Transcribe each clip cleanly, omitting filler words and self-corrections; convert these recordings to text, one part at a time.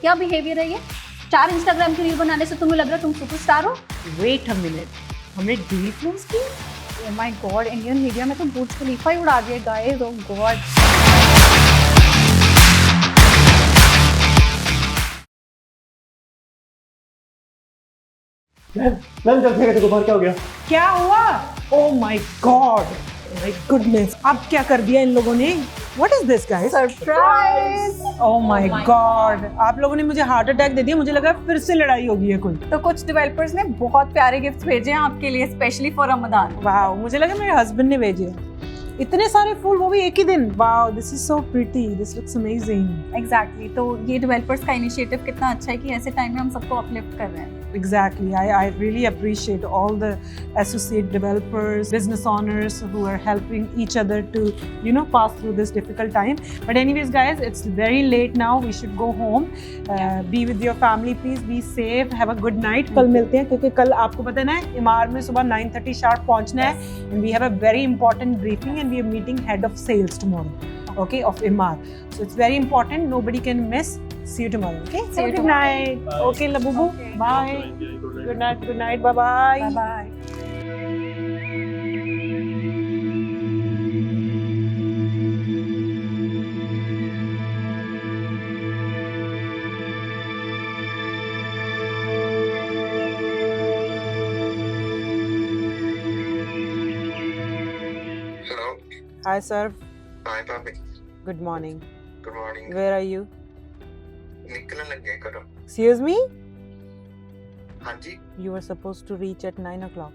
क्या बिहेवियर है ये? 4 इंस्टाग्राम की रील बनाने से तुम्हें लग रहा है तुम सुपरस्टार हो? वेट अ मिनट, हमने डील क्लोज की? Oh my God, Indian media में तो बुर्ज खलीफा ही उड़ा दिया गाइस, ओह गॉड। मैम जब से देखो बाहर क्या हो गया? क्या हुआ? Oh my God, my goodness, अब क्या कर दिया इन लोगों ने? What is this guys? Surprise. Oh my God, आप लोगों ने मुझे हार्ट अटैक दे दिया। मुझे लगा फिर से लड़ाई होगी है कोई। तो कुछ डेवलपर्स ने बहुत प्यारे गिफ्ट्स भेजे हैं आपके लिए, स्पेशली फॉर रमजान। वाओ, मुझे लगा मेरे हस्बैंड ने भेजे हैं। इतने सारे फूल, वो भी एक ही दिन। Wow, this is so pretty, this looks amazing. Exactly, तो ये डेवलपर्स का इनिशिएटिव कितना अच्छा है कि ऐसे टाइम में हम सबको अपलिफ्ट कर रहे हैं। Exactly. I really appreciate all the associate developers, business owners who are helping each other to, pass through this difficult time. But anyways, guys, it's very late now. We should go home. Be with your family, please. Be safe. Have a good night. कल मिलते हैं क्योंकि कल आपको पता है ना, इमार में सुबह 9:30 शार्प पहुंचना है. And we have a very important briefing and we are meeting head of sales tomorrow. Okay, of Imar. So it's very important. Nobody can miss. See you tomorrow. Okay. See you Good tomorrow. night. Okay, Labubu. Okay. Bye. Good night. Good night. Bye bye. Bye bye. Hello. Hi, sir. Hi, Bobby. Good morning. Good morning. Where are you? निकलने लगे करो. Excuse me? हाँ जी. You were supposed to reach at 9 o'clock.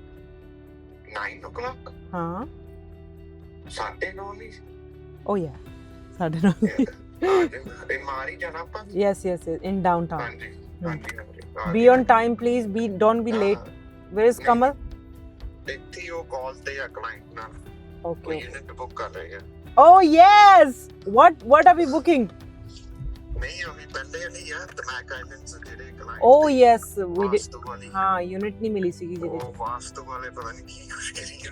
9 o'clock. हाँ? 9:30 नहीं. Oh yeah. 9:30. अरे मारी जाना अपन. Yes, yes, yes. In downtown. हाँ जी. हाँ जी. Be on time, please. Don't be late. Where is Kamal? देखती हो कॉल ते या क्लाइंट ना. Okay. कोई यूनिट बुक कर रहे हैं. Oh yes. What are we booking? नहीं अभी पहले नहीं यार तो मैं गाइडेंस ਜਿਹੜੇ client. Oh yes, we did. Vastu वाली. हाँ, यूनिट नहीं मिली सीगी जी. वो वास्तु वाले पता नहीं की कुछ करी है.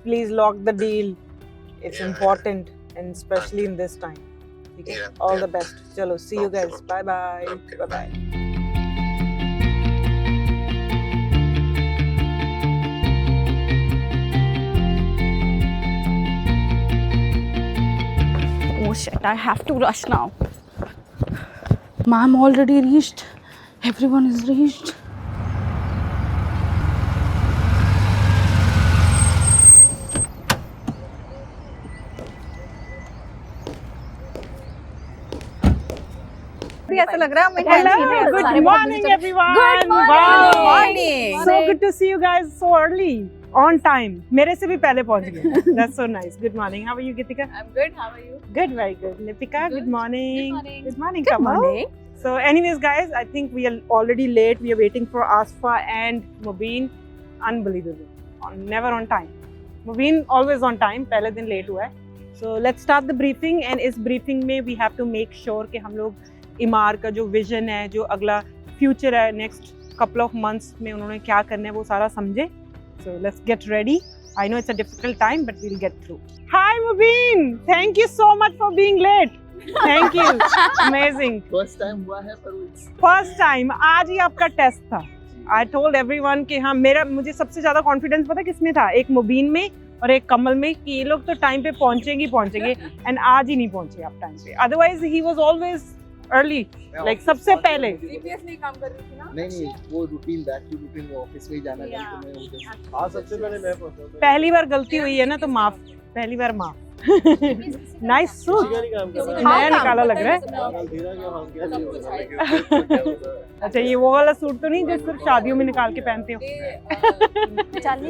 Please lock the deal. It's Yeah. important and especially in this time. Okay. Yeah, All yeah. the best. Chalo, see you Okay, guys. okay. Bye bye. Okay, Bye bye. Oh shit, I have to rush now. Ma'am already reached. Everyone is reached. ऐसा लग रहा है हमें Hello, good morning everyone. Good morning. Wow. Good morning. So good to see you guys so early. On time. मेरे से भी पहले पहुंच गए. That's so nice. Good morning. How are you, Gitika? I'm good. How are you? Good, very good. Lipika, good morning. Good morning. Good morning, Good Kamal. morning. So anyways, guys, I think we are already late. We are waiting for Asfa and Mubin. Unbelievable. Never on time. Mubin always on time. पहले दिन late हुआ है. So let's start the briefing. And इस briefing में we have to make sure कि हम लोग इमार का जो विजन है, जो अगला फ्यूचर है, नेक्स्ट couple of months में उन्होंने क्या करना है वो सारा समझे. So let's get ready. I know it's a difficult time, but we'll get through. Hi Mubin, thank you so much for being late. Thank you. Amazing. First time हुआ है पर First time. आज ही आपका टेस्ट था. I told everyone कि हाँ मुझे सबसे ज्यादा कॉन्फिडेंस पता किसमें था, एक मुबीन में और एक कमल में, कि ये लोग तो टाइम पे पहुंचेंगे एंड आज ही नहीं पहुंचे आप टाइम पे. Otherwise he was always early, like सबसे पहले. नहीं वो रूटीन बैक टू रूटीन वो ऑफिस में ही जाना है तो मैं उधर. हाँ सबसे पहले मैं पहुंचा. पहली बार गलती हुई है ना तो माफ, पहली बार माफ. नाइस सूट नया निकाला लग रहा है. अच्छा ये वो वाला सूट तो नहीं जो सिर्फ शादियों में निकाल के पहनते हो.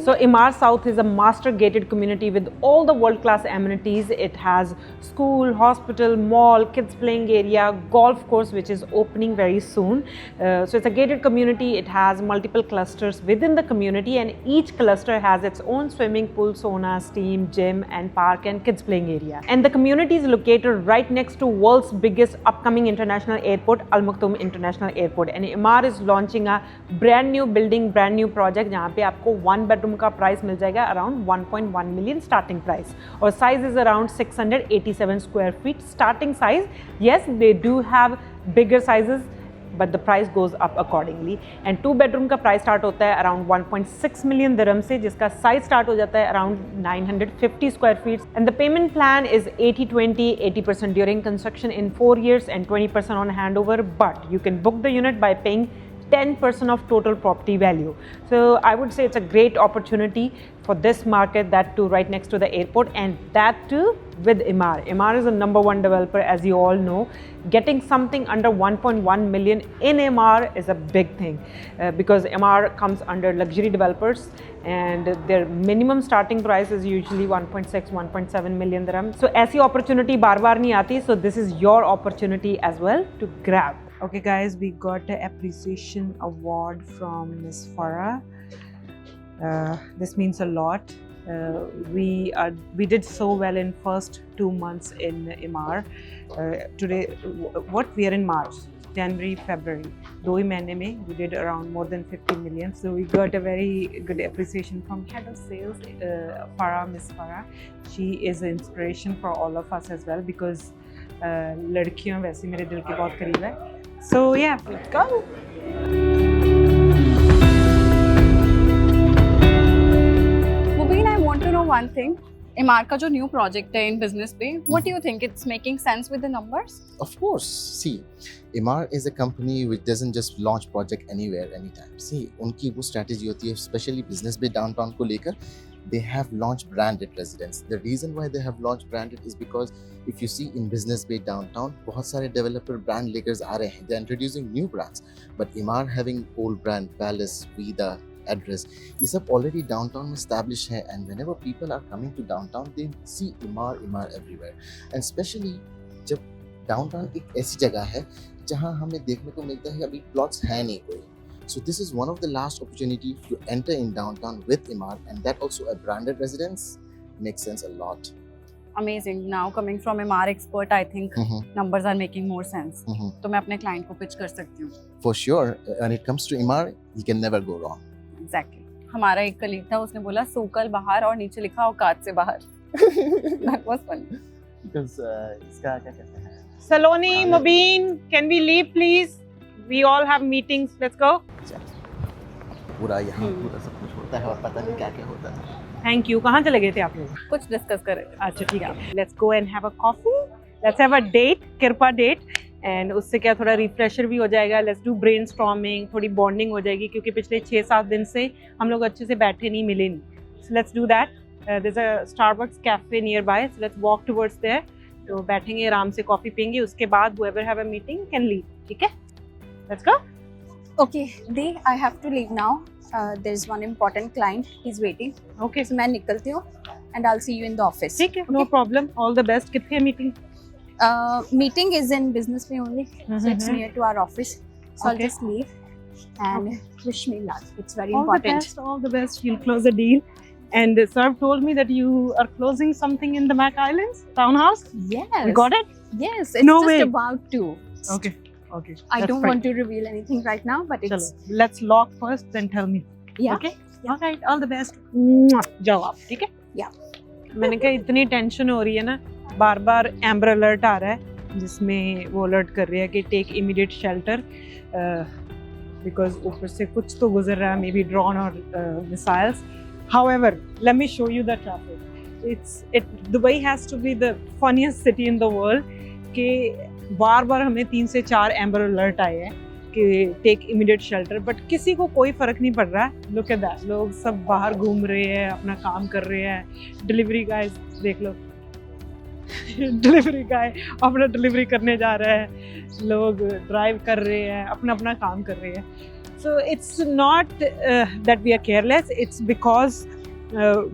So Imar South is a master gated community with all the world class amenities. It has school, hospital, mall, kids playing area, golf course which is opening very soon. So it's a gated community. It has multiple clusters within the community and each cluster has its own swimming pool, sauna, steam, gym and park and kids playing area. And the community is located right next to world's biggest upcoming international airport, Al Maktoum International Airport. And Imar is launching a brand new building, brand new project जहाँ पे आपको 1 bedroom का price मिल जाएगा around 1.1 million starting price. और size is around 687 square feet starting size. Yes, they do have bigger sizes but the price goes up accordingly. And 2-bedroom का price start होता है around 1.6 million dirham से, जिसका size start हो जाता है around 950 square feet. And the payment plan is 80-20, 80% during construction in 4 years and 20% on handover. But you can book the unit by paying 10% of total property value. So I would say it's a great opportunity for this market, that too right next to the airport, and that too with Emaar. Emaar is a #1 developer, as you all know. Getting something under 1.1 million in Emaar is a big thing because Emaar comes under luxury developers and their minimum starting price is usually 1.6-1.7 million dirham. So ऐसी opportunity बार बार नहीं आती. So this is your opportunity as well to grab. Okay guys, we got the appreciation award from Miss Farah. This means a lot. We did so well in first 2 months in Emaar. Today, what we are in March, January, February. 2 महीने में we did around more than 50 million. So we got a very good appreciation from head of sales, Farah, Miss Farah. She is an inspiration for all of us as well because लड़कियाँ वैसे मेरे दिल के बहुत करीब है. So yeah, let's go. Mubin, I want to know one thing. Emaar का जो new project है in business पे, what do you think? It's making sense with the numbers? Of course. See, Emaar is a company which doesn't just launch project anywhere, anytime. See, उनकी वो strategy होती है, especially business bay downtown को लेकर. They have launched branded residence. The reason why they have launched branded is because if you see in Business Bay downtown, बहुत सारे developer brand लेकर आ रहे हैं. They're introducing new brands. But Emaar having old brand, Palace, Vida, Address, ये सब already downtown में established है. And whenever people are coming to downtown, they see Emaar everywhere. And especially जब downtown एक ऐसी जगह है जहाँ हमें देखने को मिलता है अभी plots है नहीं कोई. So this is one of the last opportunity to enter in downtown with Emaar, and that also a branded residence makes sense a lot. Amazing. Now coming from Emaar expert, I think numbers are making more sense. तो मैं अपने client को pitch कर सकती हूँ. For sure, when it comes to Emaar, you can never go wrong. Exactly. हमारा एक colleague था, उसने बोला सोकल बाहर और नीचे लिखा औकात से बाहर. That was funny. Because इसका क्या कहते हैं? Saloni, Mubin, can we leave please? We all have meetings. Let's go. पूरा यहाँ पूरा सब कुछ होता है और पता नहीं क्या क्या होता है. Thank you. कहाँ चले गए थे आप लोग? कुछ डिस्कस कर रहे थे. अच्छा ठीक है. Let's go and have a coffee. Let's have a date, किरपा date. And उससे क्या थोड़ा refresher भी हो जाएगा. Let's do brainstorming. थोड़ी bonding हो जाएगी क्योंकि पिछले 6-7 दिन से हम लोग अच्छे से बैठे नहीं मिले नहीं. So let's do that. There's a Starbucks cafe nearby. So let's walk towards there. तो बैठेंगे आराम से कॉफी पियेंगे. उसके बाद whoever have a meeting can leave. ठीक है? Let's go. Okay, Dee, I have to leave now. There's one important client. He's waiting. Okay. So मैं निकलती हूँ and I'll see you in the office. ठीक है. No problem. All the best. कितने meeting? Meeting is in Business Bay only. So it's near to our office. So I'll Okay. just leave and wish me luck. It's very All important. the best. All the best. You'll close the deal. And Sarv told me that you are closing something in the Mac Islands townhouse. Yes. You got it? Yes. It's No just way. about to. Okay. Okay. I That's don't fine. want to reveal anything right now, but it's चलो, let's lock first, then tell me. yeah. Okay? All right. All the best. Mwah. जाओ आप, ठीक है? Yeah. मैंने कहा इतनी tension हो रही है ना, बार-बार एम्बर अलर्ट आ रहा है, जिसमें वो अलर्ट कर रही है कि टेक इमीडिएट शेल्टर, बिकॉज ऊपर से कुछ तो गुजर रहा है, मे बी ड्रोन और missiles. However, let me show you the traffic. Dubai has to be the funniest city in the world. कि बार-बार हमें 3 से 4 एम्बर अलर्ट आए हैं कि टेक इमीडिएट शेल्टर, बट किसी को कोई फर्क नहीं पड़ रहा है. Look at that. लोग सब बाहर घूम रहे हैं, अपना काम कर रहे हैं. डिलीवरी गाय देख लो. डिलीवरी गाय अपना डिलीवरी करने जा रहा है. लोग ड्राइव कर रहे हैं, अपना अपना काम कर रहे हैं. So it's not that we are careless. It's because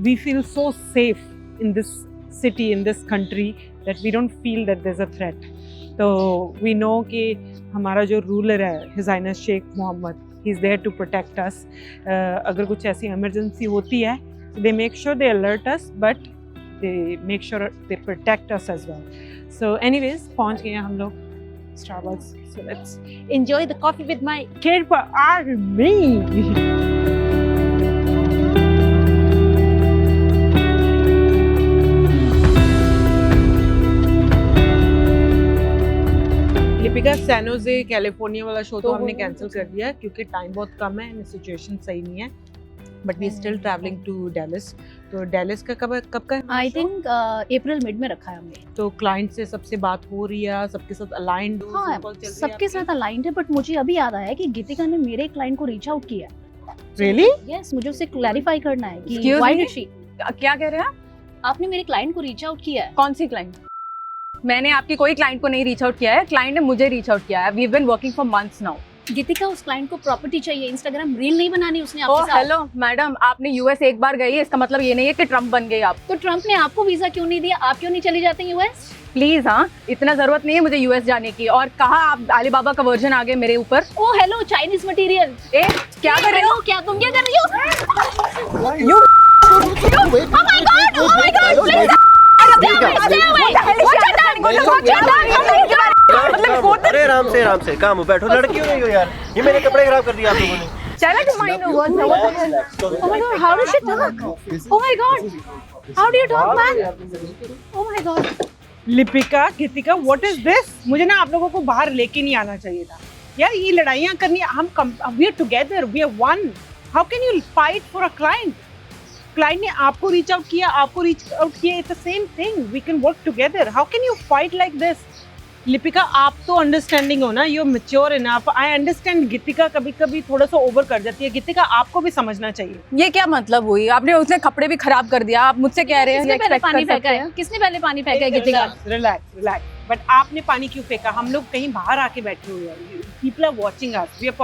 we feel so safe in this city, in this country, that we don't feel that there's a threat. So we know कि हमारा जो ruler है, His Highness Sheikh Mohammed, he's there to protect us. अगर कुछ ऐसी emergency होती है, they make sure they alert us, but they make sure they protect us as well. So anyways, पहुंच गए हम लोग Starbucks. So let's enjoy the coffee with my Kirpa Army. Lipika San Jose California वाला show तो तो हमने वो- cancel कर दिया क्योंकि टाइम बहुत कम है एंड सिचुएशन सही नहीं है, but we still travelling to Dallas. तो डेलिस का कब का है? आई थिंक अप्रैल मिड में रखा है हमने। तो क्लाइंट से सबसे बात हो रही है, सबके साथ अलाइंड हाँ, सबके साथ अलाइंड है, बट मुझे अभी याद आया कि गीतिका ने मेरे क्लाइंट को रीच आउट किया। रियली? यस, मुझे उससे क्लैरिफाई करना है कि Excuse why me? Did she, क्या कह रहे हैं आप? आपने मेरे क्लाइंट को रीच आउट किया है। कौन सी क्लाइंट? मैंने आपकी कोई क्लाइंट को नहीं रीच आउट किया है, क्लाइंट ने मुझे रीच आउट किया है। We have been working for months now. Geetika, उस क्लाइंट को प्रॉपर्टी चाहिए, इंस्टाग्राम रील नहीं बनानी उसने ओह आपके साथ। हेलो मैडम, आपने यूएस एक बार गई है, इसका मतलब ये नहीं है कि ट्रम्प बन गई आप। तो ट्रम्प ने आपको वीजा क्यों नहीं दिया? आप क्यों नहीं चली जाते यूएस? प्लीज हाँ, इतना जरूरत नहीं है मुझे यूएस जाने की। और कहा आप अलीबाबा का वर्जन आ गए मेरे ऊपर। ओ हेलो, चाइनीज मटेरियल। ए क्या कर रहे हो? क्या तुम क्या कर रही हो? You अरे आराम से काम हो, बैठो, लड़की हो गई हो यार, ये मेरे कपड़े खराब कर दिए आप लोगों ने। चलो mind over. Oh my god, how does she talk? Oh my god, how do you talk, man? Oh my god. Lipika, Geetika, what is this? मुझे ना आप लोगों को बाहर लेके नहीं आना चाहिए था यार। ये लड़ाइयाँ करनी, we are together, we are one. How can you fight for a client? Client ने आपको रीच आउट किया, आपको रीच आउट किया, it's the same thing, we can work together. How can you fight like this? Lipika, आप तो understanding हो ना, you are mature enough. I understand Geetika कभी कभी थोड़ा सा ओवर कर जाती है। गीतिका, आपको भी समझना चाहिए। ये क्या मतलब हुई? आपने उसने कपड़े भी खराब कर दिया, आप मुझसे कह रहे हैं किसने पहले expect कर पानी सकते फेंका हैं? है? किसने पहले पानी फेंका है गीतिका? रिलैक्स। बट आपने पानी क्यों फेंका? हम लोग कहीं बाहर आके बैठे हुए हैं। People are watching us, we are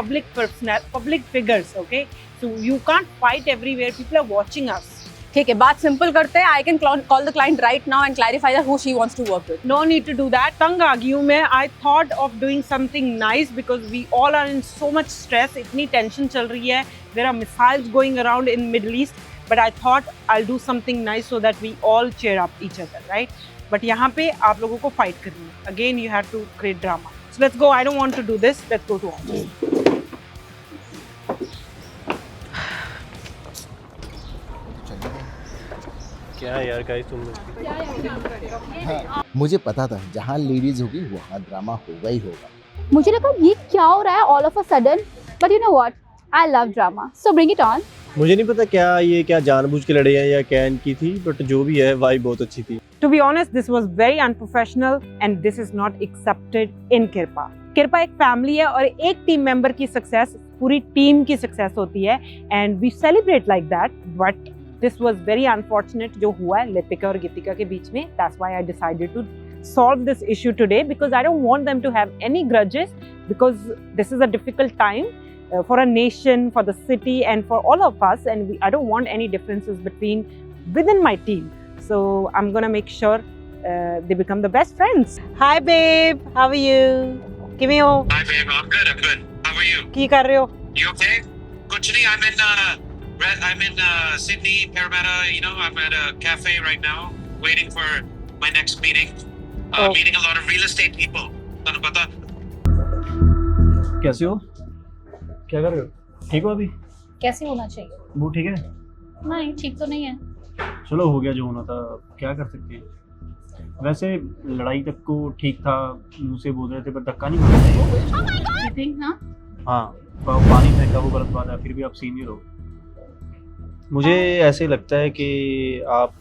public figures, okay? So you can't fight everywhere, people are watching us. ठीक है, बात सिंपल करते हैं। I can call the client right now and clarify that who she wants to work with. No need to do that. तंग आ गई हूँ मैं. I thought of doing something nice because we all are in so much stress. इतनी tension चल रही है. There are missiles going around in Middle East. But I thought I'll do something nice so that we all cheer up each other, right? But यहाँ पे आप लोगों को fight करनी है. Again, you have to create drama. So let's go. I don't want to do this. Let's go to office. क्या यार guys, तुम लोग मुझे पता था जहाँ लेडीज होगी वहाँ ड्रामा होगा ही होगा। मुझे लगा ये क्या हो रहा है all of a sudden, but you know what, I love drama, so bring it on. मुझे नहीं पता क्या जानबूझ के लड़े हैं या क्या इनकी थी, बट जो भी है वाइब बहुत अच्छी थी। To be honest, this was very unprofessional and this is not accepted in Kirpa. Kirpa एक फैमिली है और एक टीम मेंबर की सक्सेस पूरी टीम की सक्सेस होती है and we celebrate like that. But this was very unfortunate जो हुआ है लिपिका और गीतिका के बीच में. That's why I decided to solve this issue today because I don't want them to have any grudges because this is a difficult time for a nation, for the city and for all of us, and I don't want any differences within my team. So I'm gonna make sure they become the best friends. Hi babe, how are you? किਵੇਂ हो? Hi babe, I'm good. How are you? ਕੀ ਕਰ ਰਹੇ ਹੋ? You okay? Kuch nahi, I'm in Sydney, Parramatta, you know, I'm at a cafe right now, waiting for my next meeting. Oh. Meeting a lot of real estate people. Tanu pata? कैसे हो? क्या कर रहे हो? ठीक हो अभी? कैसे होना चाहिए? वो ठीक है? नहीं, ठीक तो नहीं है। चलो हो गया जो होना था, क्या कर सकते हैं। वैसे लड़ाई तक को ठीक था, मुंह से बोल रहे थे, पर धक्का नहीं मारना चाहिए। You think, हाँ? हाँ, पानी फेंका वो गलत बात है, फिर भी आप सीनियर हो। मुझे ऐसे लगता है कि आप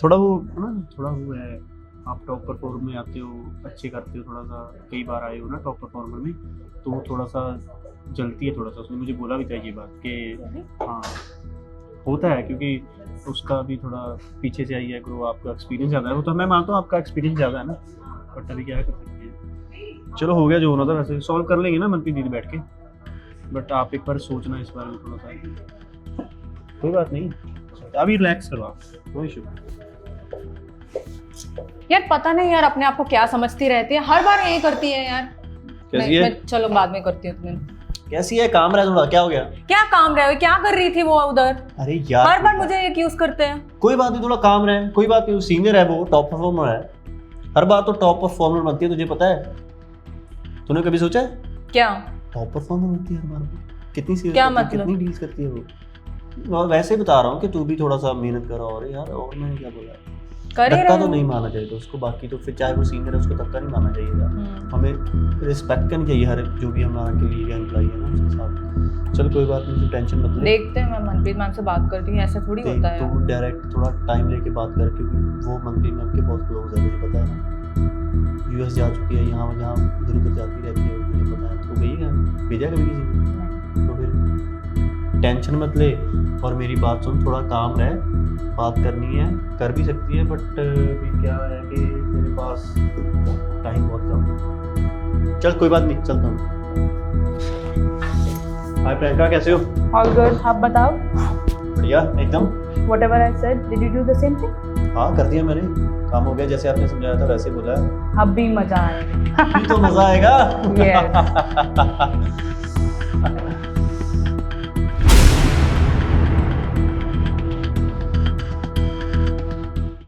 थोड़ा वो है, आप टॉप परफॉर्म में आते हो, अच्छे करते हो, थोड़ा सा कई बार आए हो ना टॉप परफॉर्मर में, तो वो थोड़ा सा जलती है थोड़ा सा। उसने मुझे बोला भी था ये बात कि हाँ होता है, क्योंकि उसका भी थोड़ा पीछे से आई है ग्रो, आपका एक्सपीरियंस ज़्यादा है। वो तो मैं मानता हूँ आपका एक्सपीरियंस ज़्यादा है ना, बट अभी क्या कर सकते हैं। चलो हो गया जो होना था, वैसे सॉल्व कर लेंगे ना मनप्रीत दीदी बैठ के, बट आप एक बार सोचना इस बारे में थोड़ा सा। कोई बात नहीं, अभी रिलैक्स करो आप, कोई इशू। यार पता नहीं यार अपने आप को क्या समझती रहती है, हर बार यही करती है यार। कैसी है? मैं चलो बाद में करती हूँ तुम्हें। कैसी है? काम रहा थोड़ा, क्या हो गया? क्या काम रहे? क्या कर रही थी वो उधर? अरे यार हर बार मुझे एक्यूज करते हैं। कोई बात नहीं, थोड़ा काम रहा है, कोई बात नहीं, सीनियर है वो, टॉप परफॉर्मर है, हर बार तो टॉप परफॉर्मर बनती है, तुझे पता है? तूने कभी सोचा है? क्या टॉप परफॉर्मर बनती है हर बार, कितनी सीरियस, क्या मतलब? कितनी डील्स करती है वो। और वैसे बता रहा हूँ कि तू भी थोड़ा सा मेहनत करो। और यार और मैंने क्या बोला, कर ही धक्का रहे तो हो। नहीं मारना चाहिए उसको, बाकी तो फिर चाहे वो सीनियर है उसको धक्का नहीं मारना चाहिए था। हमें रिस्पेक्ट करनी चाहिए हर जो भी हमारा के लिए एम्प्लॉई है ना उसके साथ। चल कोई बात नहीं, टेंशन मत ले। देखते हैं, मैं मनप्रीत मैम से बात करती हूँ, ऐसा थोड़ी होता है। तू डायरेक्ट थोड़ा टाइम लेके बात कर, क्योंकि वो मनप्रीत मैम के बहुत क्लोज है, मुझे पता है ना। यूएस जा चुकी है, यहाँ जहाँ इधर उधर जाती रहती है, मुझे पता है। तो गई है, भेजा कभी किसी ने? तो फिर टेंशन मत ले और मेरी बात सुन, थोड़ा काम रहे, बात करनी है कर भी सकती है, बट अभी क्या है कि मेरे पास टाइम बहुत कम है। चल कोई बात नहीं, चलता हूँ। हाय प्रियंका, कैसे हो? ऑल गुड, आप बताओ। बढ़िया एकदम। Whatever I said, did you do the same thing? हाँ कर दिया मैंने, काम हो गया जैसे आपने समझाया था वैसे बोला है। अब भी मजा आएगा। अभी तो मजा आएगा। Yes.